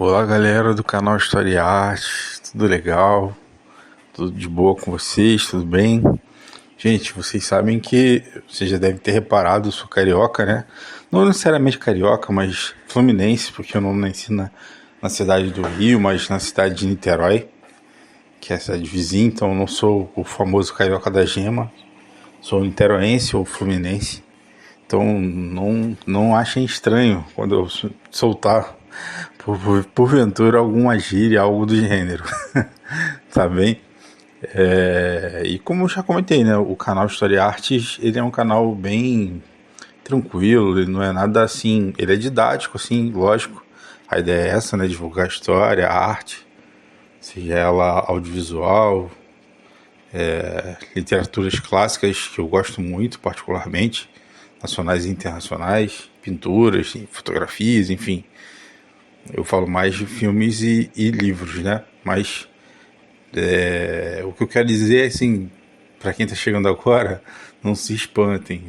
Olá galera do canal História e Arte, tudo legal? Tudo de boa com vocês? Tudo bem? Gente, vocês sabem que vocês já devem ter reparado, eu sou carioca, né? Não necessariamente carioca, mas fluminense, porque eu não nasci na cidade do Rio, mas na cidade de Niterói, que é a cidade vizinha, então eu não sou o famoso carioca da gema, sou niteroense ou fluminense. Então não achem estranho quando eu soltar porventura alguma gíria, algo do gênero. Tá bem? E como eu já comentei, né, o canal História e Artes, ele é um canal bem tranquilo, ele não é nada assim, ele é didático, assim, lógico. A ideia é essa, né, divulgar a história, a arte, seja ela audiovisual, literaturas clássicas que eu gosto muito, particularmente, nacionais e internacionais, pinturas, fotografias, enfim. Eu falo mais de filmes e livros, né? Mas o que eu quero dizer é assim, para quem está chegando agora, não se espantem.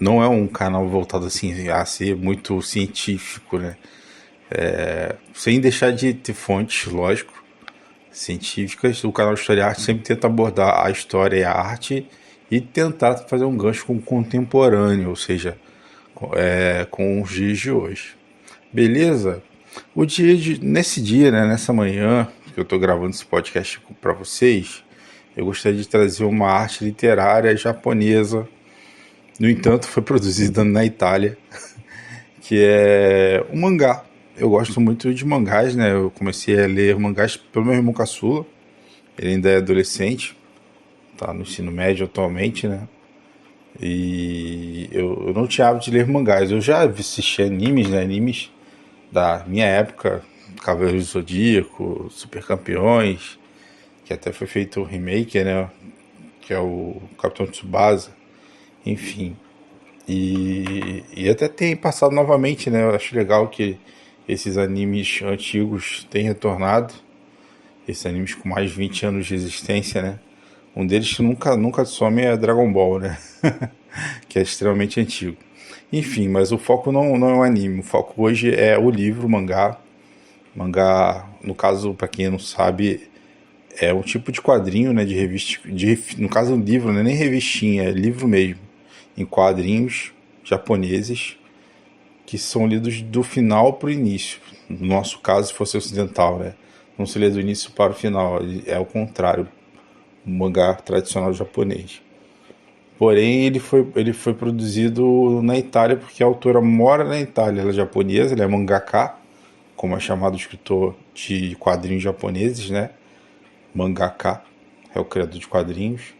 Não é um canal voltado assim a ser muito científico, né? Sem deixar de ter fontes, lógico, científicas. O canal História e Arte sempre tenta abordar a história e a arte e tentar fazer um gancho com o contemporâneo, ou seja, com os dias de hoje. Beleza? Nesse dia, né, nessa manhã que eu estou gravando esse podcast para vocês, eu gostaria de trazer uma arte literária japonesa. No entanto, foi produzida na Itália, que é um mangá. Eu gosto muito de mangás, né? Eu comecei a ler mangás pelo meu irmão caçula. Ele ainda é adolescente, tá no ensino médio atualmente, né? E eu não tinha hábito de ler mangás. Eu já assisti animes, né? Animes da minha época, Cavaleiros do Zodíaco, Super Campeões, que até foi feito o remake, né? Que é o Capitão Tsubasa, enfim. E até tem passado novamente, né? Eu acho legal que esses animes antigos têm retornado. Esses animes com mais de 20 anos de existência, né? Um deles que nunca some é Dragon Ball, né? Que é extremamente antigo. Enfim, mas o foco não é o anime. O foco hoje é o livro, o mangá. Mangá, no caso, para quem não sabe, é um tipo de quadrinho, né? De revista. No caso, um livro, não é nem revistinha, é livro mesmo. Em quadrinhos japoneses que são lidos do final para o início. No nosso caso, se fosse ocidental, né? Não se lê do início para o final, é o contrário, o mangá tradicional japonês. Porém, ele foi produzido na Itália porque a autora mora na Itália. Ela é japonesa, ela é mangaka, como é chamado o escritor de quadrinhos japoneses, né? Mangaka é o criador de quadrinhos.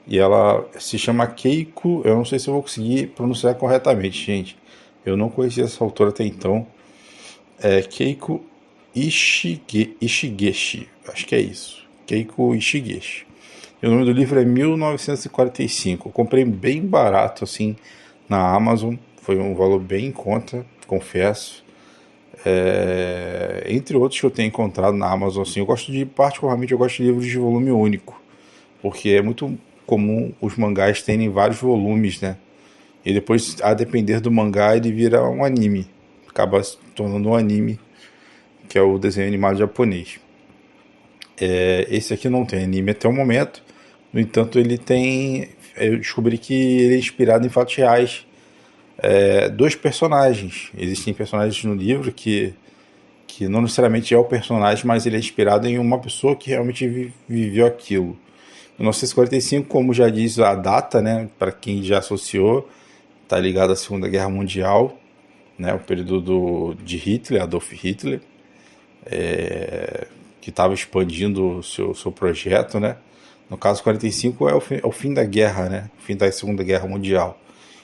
E ela se chama Keiko, eu não sei se eu vou conseguir pronunciar corretamente, gente. Eu não conhecia essa autora até então. É Keiko Ishigeshi, acho que é isso. Keiko Ishigeshi. E o nome do livro é 1945. Eu comprei bem barato, assim, na Amazon. Foi um valor bem em conta, confesso. Entre outros que eu tenho encontrado na Amazon, assim, particularmente, eu gosto de livros de volume único. Porque é muito comum os mangás terem vários volumes, né? E depois, a depender do mangá, ele vira um anime. Acaba se tornando um anime, que é o desenho animado japonês. Esse aqui não tem anime até o momento. No entanto, ele tem. Eu descobri que ele é inspirado em fatos reais. Dois personagens. Existem personagens no livro que não necessariamente é o personagem, mas ele é inspirado em uma pessoa que realmente viveu aquilo. 1945, como já diz a data, né, para quem já associou, está ligado à Segunda Guerra Mundial, né, o período de Hitler, Adolf Hitler, que estava expandindo o seu projeto, né? No caso, 45 é o fim da guerra, né? O fim da Segunda Guerra Mundial.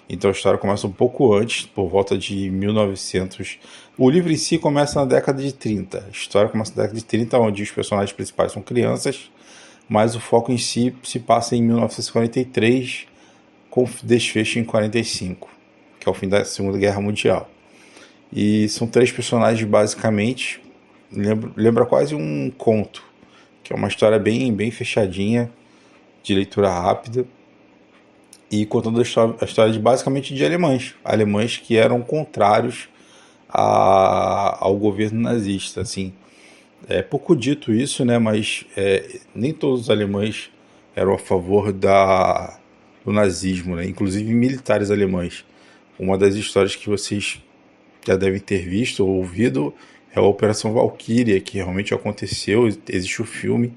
Então a história começa um pouco antes, por volta de 1900. O livro em si começa na década de 30. A história começa na década de 30, onde os personagens principais são crianças, mas o foco em si se passa em 1943, com desfecho em 45, que é o fim da Segunda Guerra Mundial. E são três personagens basicamente, lembra quase um conto, que é uma história bem fechadinha, de leitura rápida, e contando basicamente de alemães que eram contrários ao governo nazista, assim. É pouco dito isso, né? Mas nem todos os alemães eram a favor do nazismo, né? Inclusive militares alemães. Uma das histórias que vocês já devem ter visto ou ouvido é a Operação Valkyria, que realmente aconteceu. Existe o filme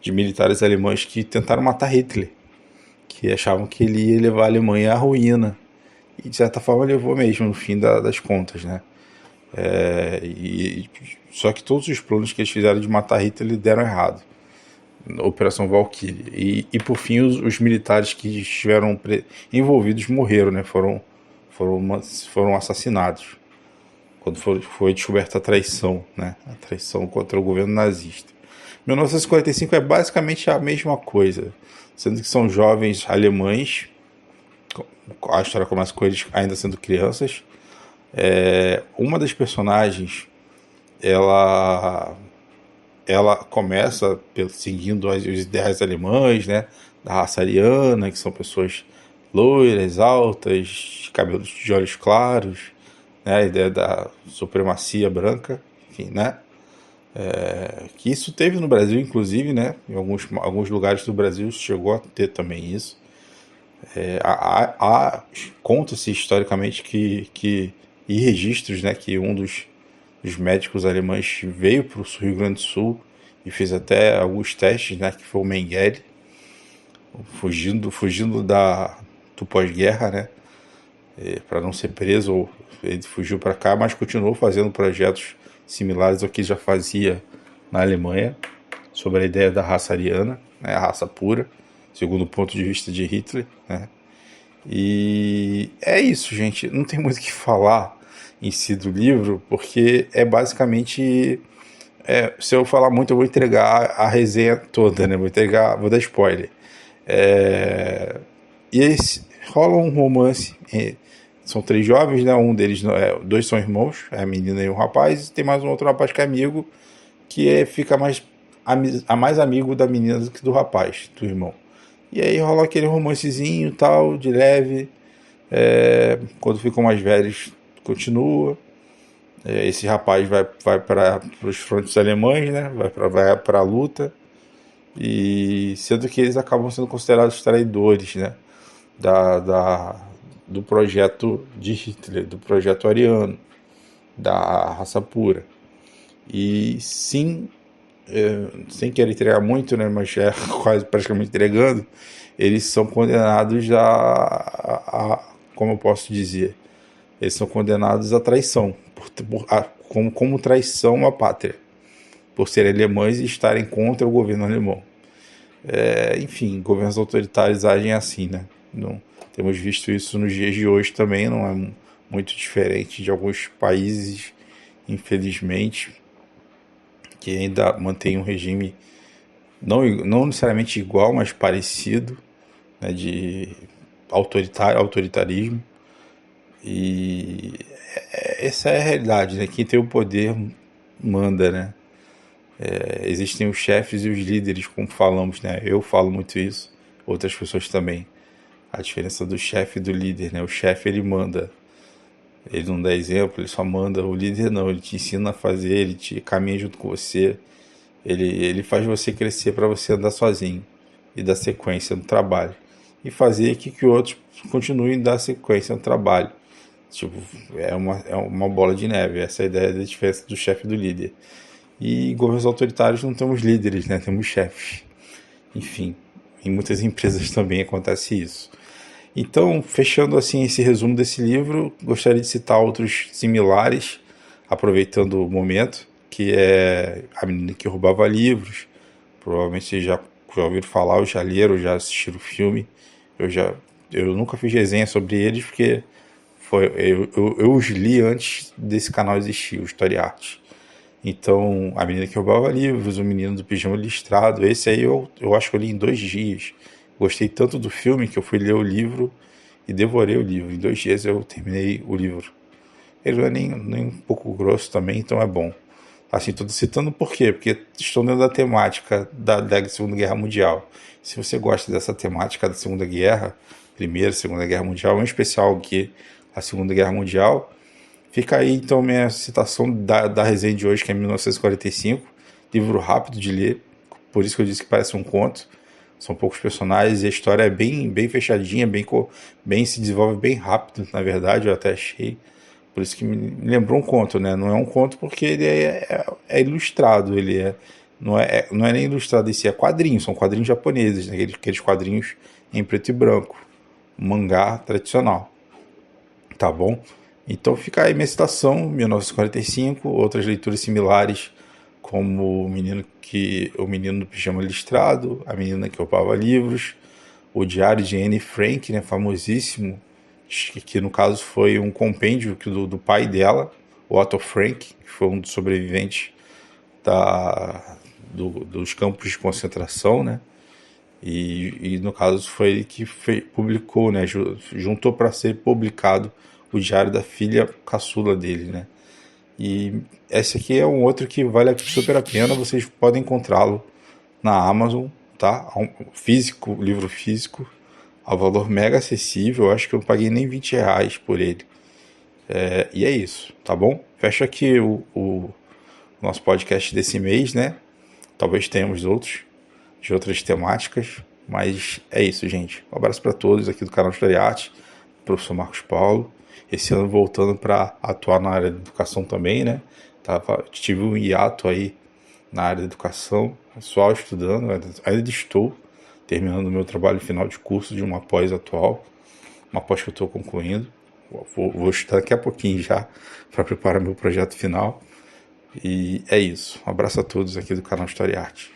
de militares alemães que tentaram matar Hitler, que achavam que ele ia levar a Alemanha à ruína. E de certa forma levou mesmo, no fim das contas, né? Só que todos os planos que eles fizeram de matar Hitler deram errado. Operação Valkyrie. E por fim, os militares que estiveram envolvidos morreram, né? Foram assassinados. Quando foi descoberta a traição, né? A traição contra o governo nazista. 1945 é basicamente a mesma coisa, sendo que são jovens alemães. A história começa com eles ainda sendo crianças. Uma das personagens, ela começa seguindo os ideais alemães, né, da raça ariana, que são pessoas loiras, altas, cabelos de olhos claros, né, a ideia da supremacia branca, enfim, né, que isso teve no Brasil, inclusive, né, em alguns lugares do Brasil chegou a ter também isso. Conta-se historicamente e registros, né, que um dos médicos alemães veio para o Rio Grande do Sul e fez até alguns testes, né, que foi o Mengele, fugindo do pós-guerra, né, para não ser preso. Ele fugiu para cá, mas continuou fazendo projetos similares ao que já fazia na Alemanha, sobre a ideia da raça ariana, né, a raça pura, segundo o ponto de vista de Hitler, né. E é isso, gente. Não tem muito o que falar em si do livro, porque é basicamente... se eu falar muito, eu vou entregar a resenha toda, né? Vou dar spoiler. E aí rola um romance. São 3 jovens, né? Um deles, 2 são irmãos, a menina e o rapaz, e tem mais um outro rapaz que é amigo, que fica mais amigo da menina do que do rapaz, do irmão. E aí rola aquele romancezinho tal, de leve. Quando ficam mais velhos, continua. Esse rapaz vai para os frontes alemães, né? Vai para a luta. E sendo que eles acabam sendo considerados traidores, né? Do projeto de Hitler, do projeto ariano, da raça pura. E sim, sem querer entregar muito, né, mas quase praticamente entregando, eles são condenados como eu posso dizer, eles são condenados à traição, como traição à pátria, por serem alemães e estarem contra o governo alemão. Enfim, governos autoritários agem assim, né? Não, temos visto isso nos dias de hoje também, não é muito diferente de alguns países, infelizmente, que ainda mantém um regime não necessariamente igual, mas parecido, né, de autoritarismo. E essa é a realidade, né? Quem tem o poder manda, né? Existem os chefes e os líderes, como falamos, né? Eu falo muito isso, outras pessoas também. A diferença do chefe e do líder, né? O chefe, ele manda, ele não dá exemplo, ele só manda. O líder não, ele te ensina a fazer, ele te caminha junto com você, ele faz você crescer para você andar sozinho e dar sequência no trabalho e fazer que outros continuem a dar sequência no trabalho. Tipo, é uma bola de neve. Essa é a ideia da diferença do chefe e do líder. E em governos autoritários não temos líderes, né? Temos chefes. Enfim, em muitas empresas também acontece isso. Então, fechando assim esse resumo desse livro, gostaria de citar outros similares, aproveitando o momento, que é A Menina que Roubava Livros. Provavelmente vocês já ouviram falar, ou já leram, ou já assistiram o filme. Eu nunca fiz resenha sobre eles, porque eu os li antes desse canal existir, o Story Art. Então, A Menina que Roubava Livros, O Menino do Pijama Listrado, esse aí eu acho que eu li em 2 dias. Gostei tanto do filme que eu fui ler o livro e devorei o livro. Em 2 dias eu terminei o livro. Ele não é nem um pouco grosso também, então é bom. Assim, estou citando por quê? Porque estou dentro da temática da Segunda Guerra Mundial. Se você gosta dessa temática da Segunda Guerra, Primeira e Segunda Guerra Mundial, em especial aqui a Segunda Guerra Mundial, Fica aí então minha citação da resenha de hoje, que é 1945, livro rápido de ler, por isso que eu disse que parece um conto. São poucos personagens e a história é bem fechadinha, bem se desenvolve bem rápido, na verdade, eu até achei. Por isso que me lembrou um conto, né? Não é um conto porque ele é ilustrado, não é nem ilustrado em si, é quadrinho, são quadrinhos japoneses, né? Aqueles quadrinhos em preto e branco, um mangá tradicional, tá bom? Então fica aí minha citação, 1945, outras leituras similares, como o menino do pijama listrado, a menina que roubava livros, o Diário de Anne Frank, né, famosíssimo, que no caso foi um compêndio do pai dela, o Otto Frank, que foi um dos sobreviventes dos campos de concentração, né? E no caso foi ele que publicou, né? Juntou para ser publicado o diário da filha caçula dele, né? E esse aqui é um outro que vale super a pena, vocês podem encontrá-lo na Amazon, tá? Físico, livro físico, a valor mega acessível, eu acho que eu não paguei nem R$ 20 por ele. E é isso, tá bom? Fecha aqui o nosso podcast desse mês, né? Talvez tenhamos outros, de outras temáticas, mas é isso, gente. Um abraço para todos aqui do canal História e Arte, professor Marcos Paulo. Esse ano voltando para atuar na área da educação também, né? Tive um hiato aí na área da educação, só estudando, ainda estou terminando o meu trabalho final de curso de uma pós atual, uma pós que eu estou concluindo. Vou estudar daqui a pouquinho já para preparar meu projeto final. E é isso. Um abraço a todos aqui do canal História e Arte.